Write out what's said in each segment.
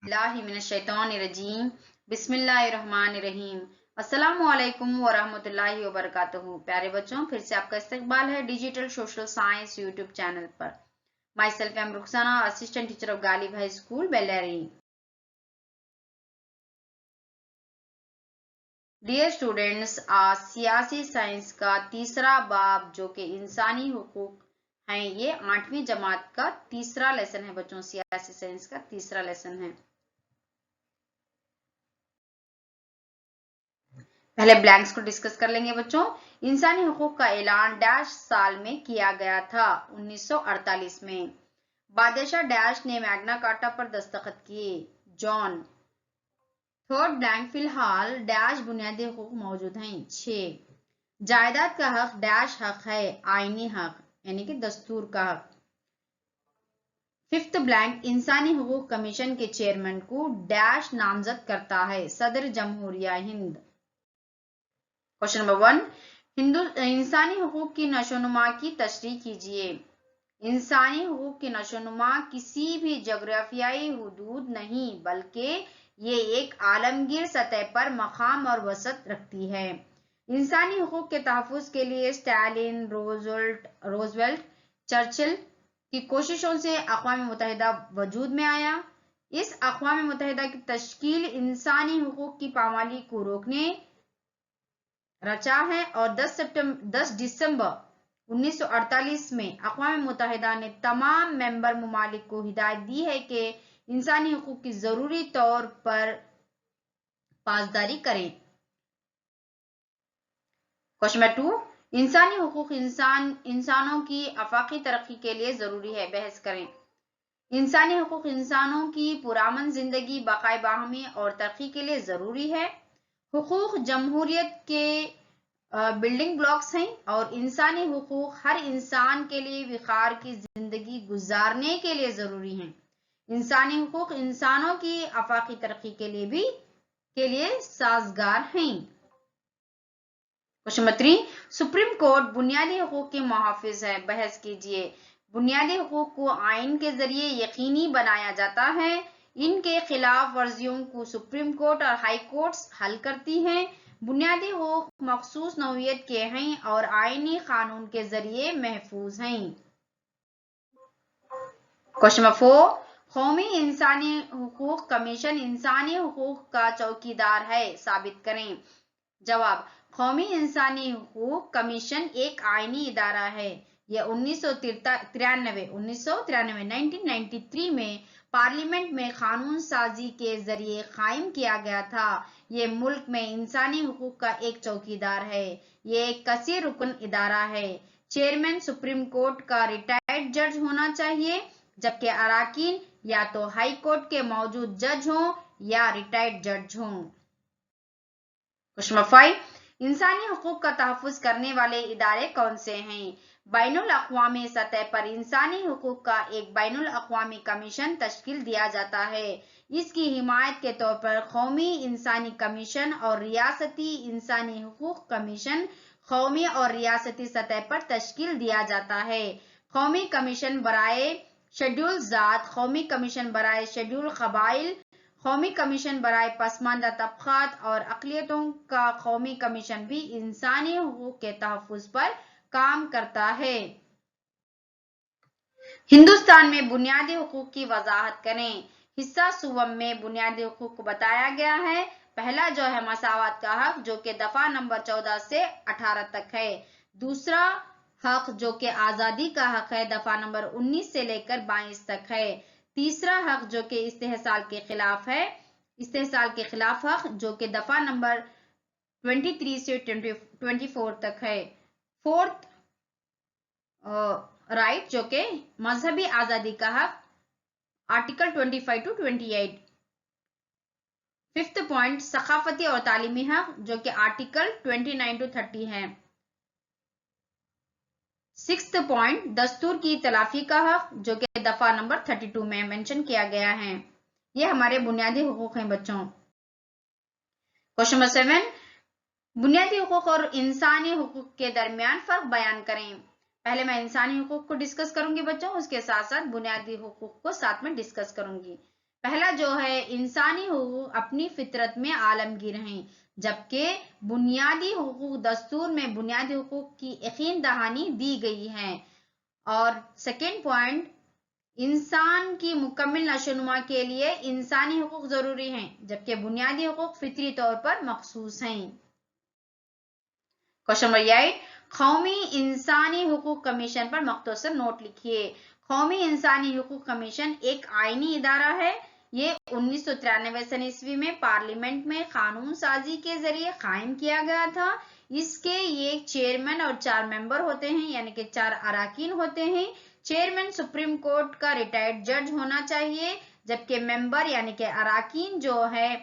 बिस्मिल्लाहिमिनश्शैतानिर्रजीम बिस्मिल्लाहिर्रहमानिर्रहीम अस्सलामु अलैकुम वरहमतुल्लाहि वबरकातुहू। प्यारे बच्चों, फिर से आपका इस्तकबाल है digital social science YouTube channel पर। Myself M Rukhsana, assistant teacher of Ghalib high school Bellary. Dear students, आज सियासी साइंस का तीसरा बाब जो कि इंसानी हुकूक हैं, ये 8वीं जमात का तीसरा लेसन है बच्चों। सियासी साइंस का तीसरा लेसन है। पहले ब्लैंक्स को डिस्कस कर लेंगे बच्चों। इंसानी हुकूक का ऐलान डैश साल में किया गया था? 1948 में। बादशाह डैश ने मैग्ना कार्टा पर दस्तखत किए? जॉन। थर्ड ब्लैंक, फिलहाल डैश बुनियादी हुकूक मौजूद हैं? 6। जायदाद का हक डैश हक है? आईनी हक यानी कि दस्तूर का हक। फिफ्थ ब्लैंक, इंसानी हुकूक कमीशन के चेयरमैन को डैश नामजद करता है? सदर जमहूरिया हिंद। क्वेश्चन नंबर 1, इंसानी हुकूक की नशोनुमा की तशरीह कीजिए। इंसानी हुकूक की नशोनुमा किसी भी जोग्राफियाई हुदूद नहीं, बल्कि ये एक आलमगीर सतह पर मकाम और वसत रखती है। इंसानी हुकूक के तहफ़्फ़ुज़ के लिए स्टालिन, रोजवेल्ट, चर्चिल की कोशिशों से अक़वाम मुत्तहिदा वजूद में आया। इस अक़वाम मुत्तहिदा की तश्कील इंसानी हुकूक की पामाली को रोकने रचा है और 10 दिसंबर 1948 में अक़वाम मुत्तहिदा ने तमाम मेंबर मुमालिक को हिदायत दी है कि इंसानी हुकूक की जरूरी तौर पर पासदारी करें। क्वेश्चन नंबर 2, इंसानी हुकूक इंसानों की आफाकी तरक्की के लिए जरूरी है? बहस करें। इंसानी हुकूक इंसानों की पुरअमन जिंदगी, बकाए बाहमी और तरक्की के लिए जरूरी है। हुकूक जमहूरियत के बिल्डिंग ब्लॉक्स हैं और इंसानी हुकूक हर इंसान के लिए विकार की जिंदगी गुजारने के लिए जरूरी हैं। इंसानी हुकूक इंसानों की आफाकी तरक्की के लिए साजगार हैं। क्वेश्चन नंबर 3, सुप्रीम कोर्ट बुनियादी हुकूक के मुहाफिज है? बहस कीजिए। बुनियादी हुकूक को आइन के जरिए यकीनी बनाया जाता है। इनके खिलाफ वर्जियों को सुप्रीम कोर्ट और हाई कोर्ट्स हल करती हैं। बुनियादी हुकूक मखसूस नौइयत के हैं और आईनी कानून के जरिए महफूज हैं। क्वेश्चन नंबर 4, कौमी इंसानी हुकूक कमीशन इंसानी हुकूक का चौकीदार है? साबित करें। जवाब, कौमी इंसानी हुकूक कमीशन एक आईनी इदारा है। यह 1993 में पार्लियामेंट में कानून साजी के जरिए कायम किया गया था। ये मुल्क में इंसानी हुकूक का एक चौकीदार है। ये एक कसीर रुकन इदारा है। चेयरमैन सुप्रीम कोर्ट का रिटायर्ड जज होना चाहिए, जबकि अराकीन या तो हाई कोर्ट के मौजूद जज हों या रिटायर्ड जज हों। क्वेश्चन नंबर 5, इंसानी हुकूक का तहफ़्फ़ुज़ करने वाले इदारे कौन से हैं? बैनुल अक़वामी सतह पर इंसानी हुकूक का एक बैनुल अक़वामी कमीशन तश्कील दिया जाता है। इसकी हिमायत के तौर पर कौमी इंसानी कमीशन और रियासती इंसानी हुकूक कमीशन कौमी और रियासती सतह पर तश्कील दिया जाता है। कौमी कमीशन बराए शेड्यूल ज़ात, कौमी कमीशन बराए शेड्यूल क़बाइल, कौमी कमीशन बराए पसमानदा तबक़ात और अक़लियतों का कौमी कमीशन भी इंसानी हुकूक के तहफ़्फ़ुज़ पर काम करता है। हिंदुस्तान में बुनियादी हुकूक की वजाहत करें। हिस्सा सुवम में बुनियादी हुकूक को बताया गया है। पहला जो है मसावत का हक, जो कि दफा नंबर 14 से 18 तक है। दूसरा हक जो कि आज़ादी का हक है, दफा नंबर 19 से लेकर 22 तक है। तीसरा हक जो कि इस्तेहसाल के खिलाफ है, इस्तेहसाल के खिलाफ हक, जो कि दफा नंबर 23 से 24 तक है। फोर्थ राइट जो कि मजहबी आजादी का हक, आर्टिकल 25 to 28। फिफ्थ पॉइंट सकाफती और तालीमी हक, जो कि आर्टिकल 29 to 30 है। सिक्स्थ पॉइंट दस्तूर की तलाफी का हक, जो कि दफा नंबर 32 में मेंशन किया गया है। ये हमारे बुनियादी हुकूक हैं बच्चों। क्वेश्चन नंबर 7, बुनियादी हुकूक और इंसानी हुकूक के दरमियान फर्क बयान करें। पहले मैं इंसानी हुकूक को डिस्कस करूंगी बच्चों, उसके साथ साथ बुनियादी हुकूक को साथ में डिस्कस करूंगी। پہلا جو ہے انسانی حقوق اپنی فطرت میں عالمگیر ہیں، جبکہ بنیادی حقوق دستور میں بنیادی حقوق کی یقین دہانی دی گئی ہے۔ اور سیکنڈ پوائنٹ، انسان کی مکمل نشوونما کے لیے انسانی حقوق ضروری ہیں، جبکہ بنیادی حقوق فطری طور پر مخصوص ہیں۔ کوشچن نمبر 8، قومی انسانی حقوق کمیشن پر مختصر نوٹ لکھیے۔ قومی انسانی حقوق کمیشن ایک آئینی ادارہ ہے۔ یہ 1993 عیسوی میں پارلیمنٹ میں قانون سازی کے ذریعے قائم کیا گیا تھا۔ اس کے ایک چیئرمین اور 4 ممبر ہوتے ہیں، یعنی کہ 4 اراکین ہوتے ہیں۔ چیئرمین سپریم کورٹ کا ریٹائرڈ جج ہونا چاہیے، جبکہ ممبر یعنی کہ اراکین جو ہے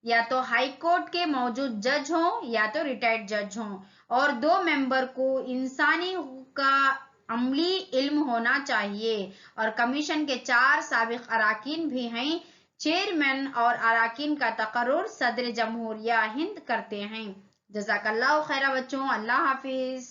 یا تو ہائی کورٹ کے موجود جج ہوں یا تو ریٹائرڈ جج ہوں، اور 2 ممبر کو انسانی حقوق کا عملی علم ہونا چاہیے، اور کمیشن کے 4 سابق اراکین بھی ہیں۔ چیئرمین اور اراکین کا تقرر صدر جمہوریہ ہند کرتے ہیں۔ جزاک اللہ خیرہ بچوں، اللہ حافظ۔